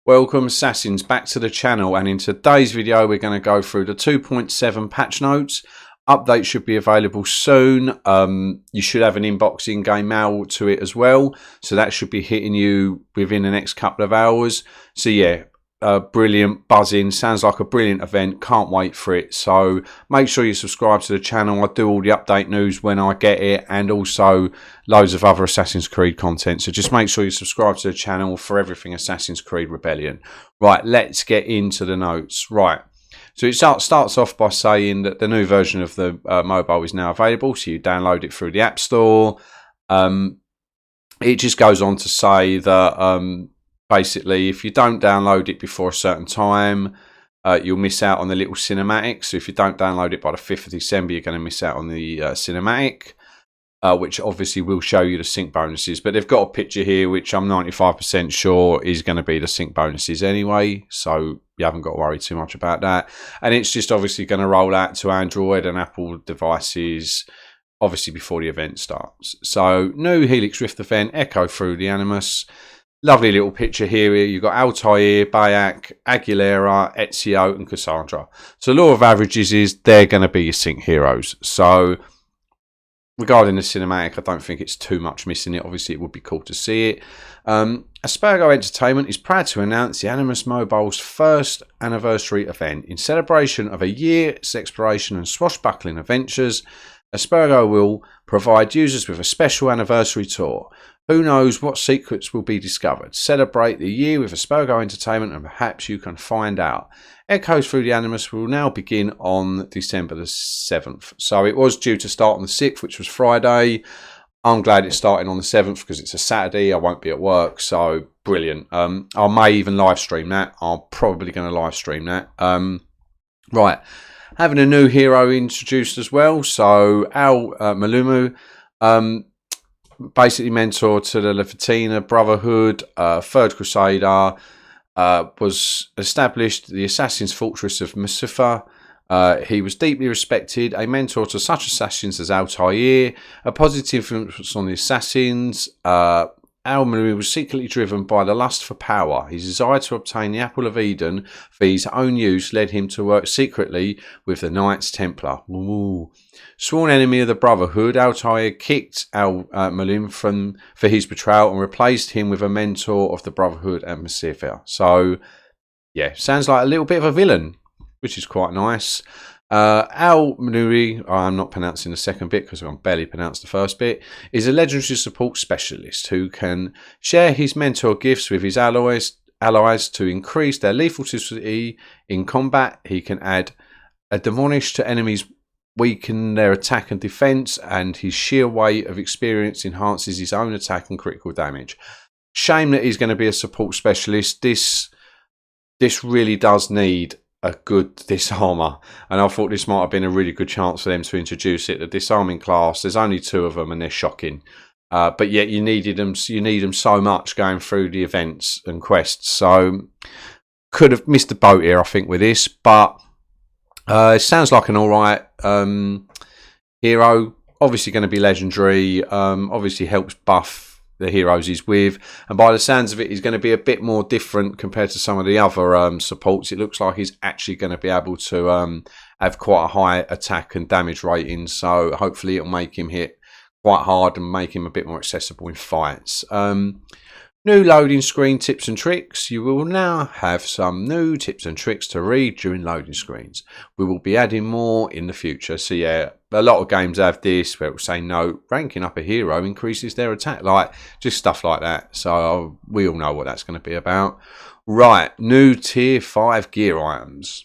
Welcome Assassins back to the channel, and in today's video we're going to go through the 2.7 patch notes. Update should be available soon. You should have an inbox in-game mail to it as well, so that should be hitting you within the next couple of hours. So yeah, brilliant, buzzing, sounds like a brilliant event, can't wait for it. So make sure you subscribe to the channel. I do all the update news when I get it, and also loads of other Assassin's Creed content, so just make sure you subscribe to the channel for everything Assassin's Creed Rebellion. Right, let's get into the notes. Right, so it starts off by saying that the new version of the mobile is now available, so you download it through the App Store. It just goes on to say that basically, if you don't download it before a certain time, you'll miss out on the little cinematic. So if you don't download it by the 5th of December, you're going to miss out on the cinematic, which obviously will show you the sync bonuses. But they've got a picture here, which I'm 95% sure is going to be the sync bonuses anyway. So you haven't got to worry too much about that. And it's just obviously going to roll out to Android and Apple devices, obviously before the event starts. So new Helix Rift event, Echo Through the Animus. Lovely little picture here. You've got Altair, Bayek, Aguilera, Ezio, and Cassandra. So law of averages is they're going to be your sync heroes. So regarding the cinematic, I don't think it's too much missing it. Obviously, it would be cool to see it. Aspergo Entertainment is proud to announce the Animus Mobile's first anniversary event. In celebration of a year's exploration and swashbuckling adventures, Aspergo will provide users with a special anniversary tour. Who knows what secrets will be discovered? Celebrate the year with Aspergo Entertainment and perhaps you can find out. Echoes Through the Animus will now begin on December the 7th. So it was due to start on the 6th, which was Friday. I'm glad it's starting on the 7th because it's a Saturday. I won't be at work, so brilliant. I may even live stream that. I'm probably going to live stream that. Right, having a new hero introduced as well. So Al Malumu, basically mentor to the Levitina Brotherhood, Third Crusader, was established the Assassin's Fortress of Masifa. He was deeply respected, a mentor to such assassins as Altair, a positive influence on the assassins. Al-Malui was secretly driven by the lust for power. His desire to obtain the Apple of Eden for his own use led him to work secretly with the Knights Templar. Ooh. Sworn enemy of the Brotherhood, Altair kicked Al-Malim for his betrayal and replaced him with a mentor of the Brotherhood at Masifa. So, yeah, sounds like a little bit of a villain, which is quite nice. Al-Manuri, I'm not pronouncing the second bit because I can barely pronounce the first bit, is a legendary support specialist who can share his mentor gifts with his allies to increase their lethality in combat. He can add a demolish to enemies, weaken their attack and defense, and his sheer weight of experience enhances his own attack and critical damage. Shame that he's going to be a support specialist. This really does need a good disarmer, and I thought this might have been a really good chance for them to introduce it. The disarming class, there's only 2 of them and they're shocking, but yet you need them so much going through the events and quests. So could have missed the boat here, I think, with this, but it sounds like an alright hero. Obviously going to be legendary, obviously helps buff the heroes he's with, and by the sounds of it, he's going to be a bit more different compared to some of the other supports. It looks like he's actually going to be able to have quite a high attack and damage rating, so hopefully it'll make him hit quite hard and make him a bit more accessible in fights. New loading screen tips and tricks. You will now have some new tips and tricks to read during loading screens. We will be adding more in the future. So yeah, a lot of games have this where it will say, no, ranking up a hero increases their attack, like just stuff like that. So we all know what that's going to be about. Right, new tier 5 gear items.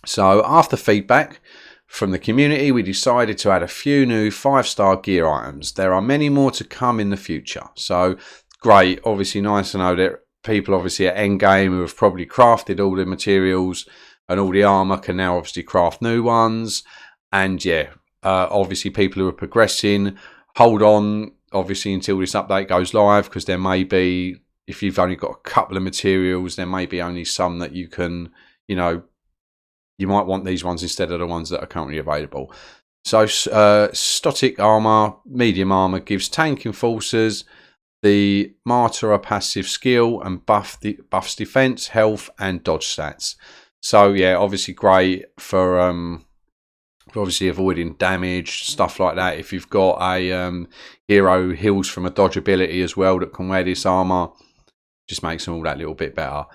So after feedback from the community, we decided to add a few new 5-star gear items. There are many more to come in the future. So great, obviously nice to know that people obviously at endgame who have probably crafted all the materials and all the armor can now obviously craft new ones. And yeah, obviously people who are progressing, hold on obviously until this update goes live, because there may be, if you've only got a couple of materials, there may be only some that you can, you know, you might want these ones instead of the ones that are currently available. So static armor, medium armor gives tank enforcers The Martyr passive skill and buffs defense, health, and dodge stats. So yeah, obviously great for obviously avoiding damage, stuff like that. If you've got a hero heals from a dodge ability as well that can wear this armor, just makes them all that little bit better.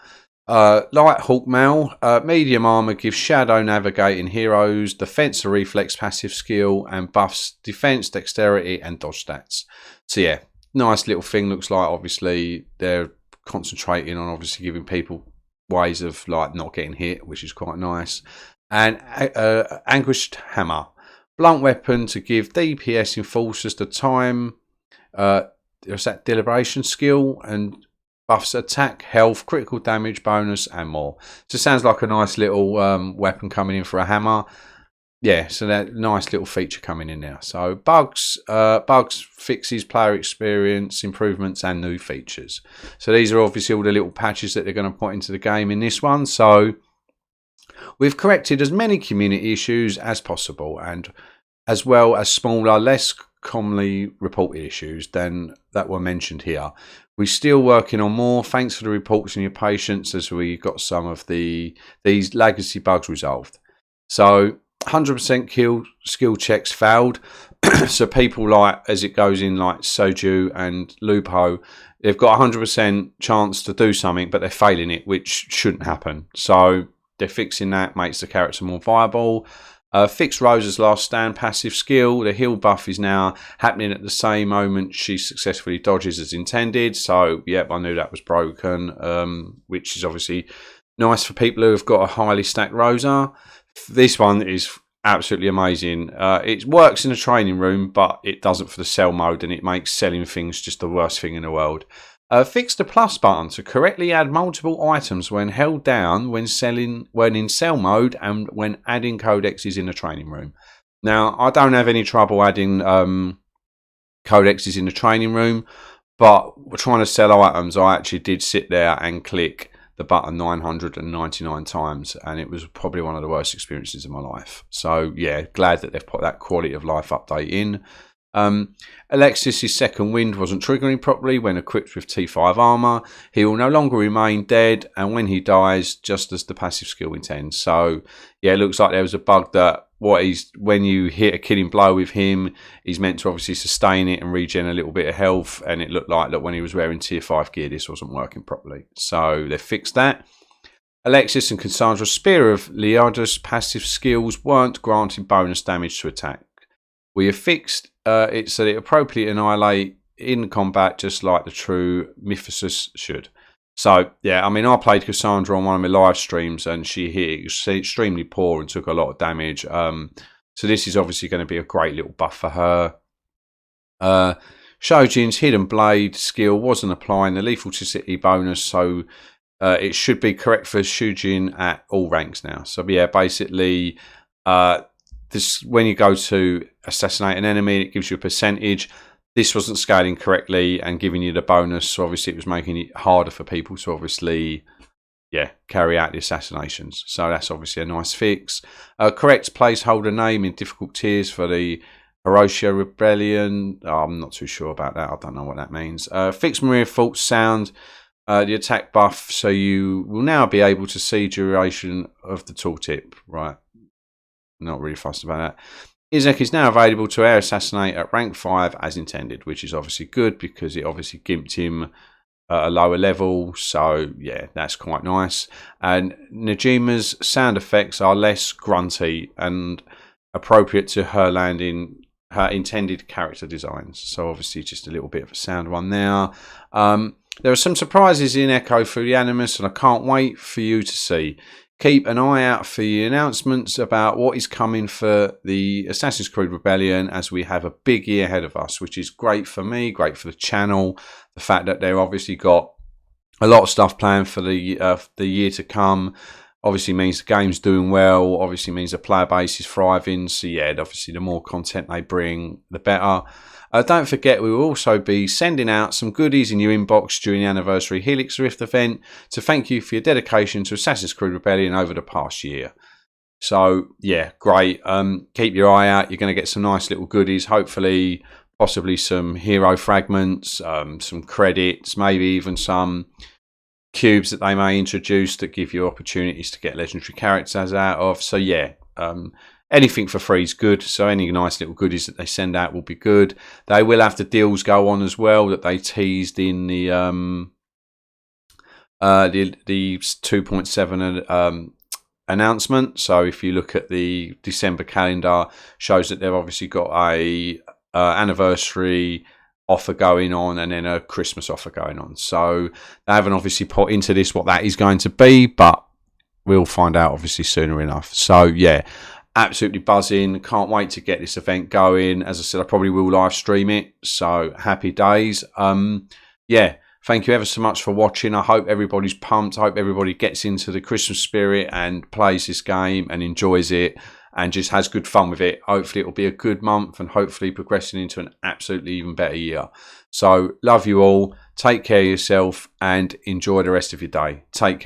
Light Hawk Mail, medium armor gives shadow navigating heroes defense or reflex passive skill and buffs defense, dexterity, and dodge stats. So yeah, nice little thing. Looks like obviously they're concentrating on obviously giving people ways of like not getting hit, which is quite nice. And Anguished Hammer, blunt weapon to give DPS enforcers the time. There's that deliberation skill and buffs attack, health, critical damage bonus, and more. So it sounds like a nice little weapon coming in for a hammer. Yeah, so that nice little feature coming in now. So bugs, fixes, player experience, improvements, and new features. So these are obviously all the little patches that they're going to put into the game in this one. So we've corrected as many community issues as possible, and as well as smaller, less commonly reported issues than that were mentioned here. We're still working on more. Thanks for the reports and your patience as we got some of these legacy bugs resolved. So 100% kill skill checks failed. So people like, as it goes in like Soju and Lupo, they've got 100% chance to do something, but they're failing it, which shouldn't happen. So they're fixing that, makes the character more viable. Fix Rosa's last stand passive skill. The heal buff is now happening at the same moment she successfully dodges as intended. So, yep, I knew that was broken, which is obviously nice for people who have got a highly stacked Rosa. This one is absolutely amazing. It works in a training room, but it doesn't for the sell mode, and it makes selling things just the worst thing in the world. Fix the plus button to correctly add multiple items when held down when in sell mode and when adding codexes in the training room. Now, I don't have any trouble adding codexes in the training room, but we're trying to sell items. I actually did sit there and click the button 999 times, and it was probably one of the worst experiences of my life. So yeah, glad that they've put that quality of life update in. Alexis' second wind wasn't triggering properly when equipped with T5 armor. He will no longer remain dead, and when he dies, just as the passive skill intends. So yeah, it looks like there was a bug that when you hit a killing blow with him, he's meant to obviously sustain it and regen a little bit of health, and it looked like that when he was wearing tier 5 gear, this wasn't working properly. So they fixed that. Alexis and Cassandra's Spear of Leoda's passive skills weren't granting bonus damage to attack. We have fixed it so that it appropriately annihilate in combat, just like the true Mythos should. So yeah, I mean, I played Cassandra on one of my live streams, and she hit extremely poor and took a lot of damage. So this is obviously going to be a great little buff for her. Shojin's Hidden Blade skill wasn't applying the lethal toxicity bonus, so it should be correct for Shujin at all ranks now. So yeah, basically, when you go to assassinate an enemy, it gives you a percentage. This wasn't scaling correctly and giving you the bonus, so obviously it was making it harder for people to obviously, yeah, carry out the assassinations. So that's obviously a nice fix. Correct placeholder name in difficult tiers for the Hiroshia Rebellion. I'm not too sure about that. I don't know what that means. Fix Maria False sound. The attack buff, so you will now be able to see duration of the tooltip. Right. Not really fussed about that. Izek is now available to air assassinate at rank 5 as intended, which is obviously good because it obviously gimped him at a lower level. So yeah, that's quite nice. And Najima's sound effects are less grunty and appropriate to her landing her intended character designs. So obviously just a little bit of a sound one there. There are some surprises in Echo for the Animus, and I can't wait for you to see. Keep an eye out for the announcements about what is coming for the Assassin's Creed Rebellion, as we have a big year ahead of us, which is great for me, great for the channel. The fact that they've obviously got a lot of stuff planned for the year to come obviously means the game's doing well, obviously means the player base is thriving. So yeah, obviously the more content they bring, the better. Don't forget, we will also be sending out some goodies in your inbox during the anniversary Helix Rift event to thank you for your dedication to Assassin's Creed Rebellion over the past year. So, yeah, great. Keep your eye out. You're going to get some nice little goodies, hopefully possibly some hero fragments, some credits, maybe even some cubes that they may introduce that give you opportunities to get legendary characters out of. So yeah, anything for free is good. So any nice little goodies that they send out will be good. They will have the deals go on as well that they teased in the 2.7 announcement. So if you look at the December calendar, shows that they've obviously got a anniversary offer going on and then a Christmas offer going on. So they haven't obviously put into this what that is going to be, but we'll find out obviously sooner enough. So yeah, absolutely buzzing. Can't wait to get this event going. As I said, I probably will live stream it. So happy days. Yeah, thank you ever so much for watching. I hope everybody's pumped. I hope everybody gets into the Christmas spirit and plays this game and enjoys it and just has good fun with it. Hopefully it'll be a good month and hopefully progressing into an absolutely even better year. So love you all. Take care of yourself and enjoy the rest of your day. Take care.